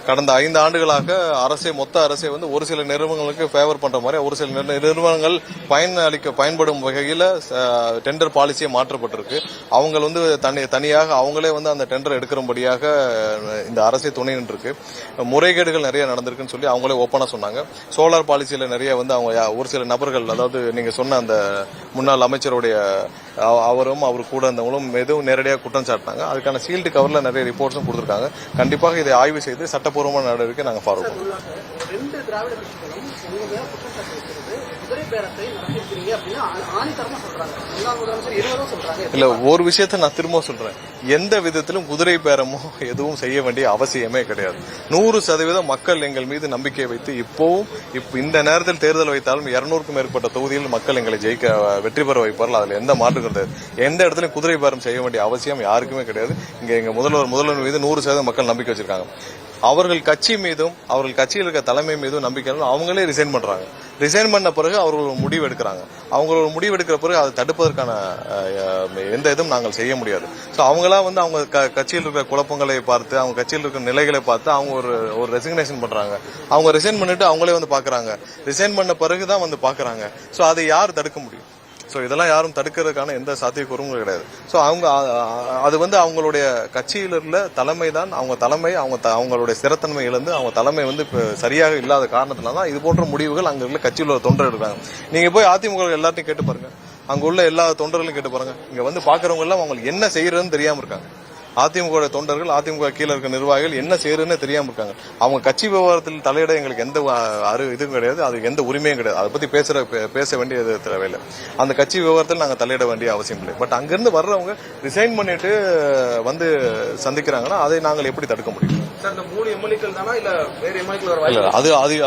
கடந்த 5 ஆண்டுகளாக மொத்த அரசே வந்து ஒரு சில நிறுவனங்களுக்கு ஃபேவர் பண்ற மாதிரி ஒரு சில நிறுவனங்கள் பயன்படும் வகையில டெண்டர் பாலிசியை மாற்றப்பட்டிருக்கு. அவங்க வந்து தனியாக அவங்களே வந்து அந்த டெண்டர் எடுக்கிறபடியாக இந்த அரசே துணை நின்றுருக்கு. முறைகேடுகள் நிறைய நடந்திருக்குன்னு சொல்லி அவங்களே ஓப்பனா சொன்னாங்க. சோலார் பாலிசியில நிறைய வந்து அவங்க ஒரு சில நபர்கள், அதாவது நீங்க சொன்ன அந்த முன்னாள் அமைச்சருடைய அவரும் அவர் கூட இருந்தவங்களும் எதுவும் நேரடியாக குற்றம் சாட்டினாங்க. அதுக்கான சீல்டு கவர்ல நிறைய ரிப்போர்ட்ஸும் கொடுத்திருக்காங்க. கண்டிப்பாக இதை ஆய்வு செய்து சட்டப்பூர்வமான நடவடிக்கை நாங்கள் ஃபாலோ பண்ணுவோம். இல்ல, ஒரு விஷயத்த நான் திரும்ப சொல்றேன். எந்த விதத்திலும் குதிரை பேரமோ எதுவும் செய்ய வேண்டிய அவசியமே கிடையாது. 100% மக்கள் எங்கள் மீது நம்பிக்கை வைத்து இந்த நேரத்தில் தேர்தல் வைத்தாலும் 200க்கும் மேற்பட்ட தொகுதியில் மக்கள் எங்களை வெற்றி பெற வைப்பார்கள். அதுல எந்த மாற்று கிடையாது. எந்த இடத்துலயும் குதிரை பேரம் செய்ய வேண்டிய அவசியம் யாருக்குமே கிடையாது. இங்க எங்க முதல்வர் மீது 100% மக்கள் நம்பிக்கை வச்சிருக்காங்க. அவர்கள் கட்சி மீதும் அவர்கள் கட்சியில் இருக்க தலைமை மீதும் நம்பிக்கை அவங்களே ரிசைன் பண்றாங்க. ரிசைன் பண்ண பிறகு அவர்கள் ஒரு முடிவு எடுக்கிறாங்க. அவங்க ஒரு முடிவு எடுக்கிற பிறகு அதை தடுப்பதற்கான எந்த இதுவும் நாங்கள் செய்ய முடியாது. சோ அவங்களா வந்து அவங்க கட்சியில் இருக்கிற குழப்பங்களை பார்த்து, அவங்க கட்சியில் இருக்கிற நிலைகளை பார்த்து அவங்க ஒரு ரெசிக்னேஷன் பண்றாங்க. அவங்க ரிசைன் பண்ணிட்டு அவங்களே வந்து பாக்குறாங்க. ரிசைன் பண்ண பிறகுதான் வந்து பாக்குறாங்க. சோ அதை யார் தடுக்க முடியும்? சோ இதெல்லாம் யாரும் தடுக்கிறதுக்கான எந்த சாத்தியக்கூறும் கிடையாது. சோ அது வந்து அவங்களுடைய கட்சியில உள்ள தலைமை தான், அவங்களுடைய ஸ்திரத்தன்மை இழந்து அவங்க தலைமை வந்து சரியாக இல்லாத காரணத்தினால இது போன்ற முடிவுகள் அங்க உள்ள கட்சியில் உள்ள தொண்டர் எடுக்கிறாங்க. நீங்க போய் அதிமுக எல்லாத்தையும் கேட்டு பாருங்க, அங்க உள்ள எல்லா தொண்டர்களையும் கேட்டு பாருங்க. இங்க வந்து பாக்குறவங்க எல்லாம் அவங்களுக்கு என்ன செய்யறதுன்னு தெரியாம இருக்காங்க. அதிமுக தொண்டர்கள், அதிமுக கீழே இருக்க நிர்வாகிகள் என்ன செய்யறதுன்னு தெரியாம இருக்காங்க. அவங்க கட்சி விவகாரத்தில் தலையிட எங்களுக்கு எந்த இதுவும் கிடையாது, அதுக்கு எந்த உரிமையும் கிடையாது. அதை பத்தி பேச வேண்டியது தேவையில்லை. அந்த கட்சி விவகாரத்தில் நாங்க தலையிட வேண்டிய அவசியம் இல்லை. பட் அங்கிருந்து வர்றவங்க ரிசைன் பண்ணிட்டு வந்து சந்திக்கிறாங்கன்னா அதை நாங்கள் எப்படி தடுக்க முடியும்?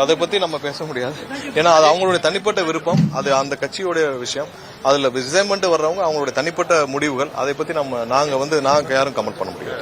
அதை பத்தி நம்ம பேச முடியாது. ஏன்னா அது அவங்களுடைய தனிப்பட்ட விருப்பம், அது அந்த கட்சியோட விஷயம். அதுல ரிசைன் பண்ணிட்டு வர்றவங்க அவங்களுடைய தனிப்பட்ட முடிவுகள். அதை பத்தி நாங்க யாரும் கமெண்ட் பண்ண முடியாது.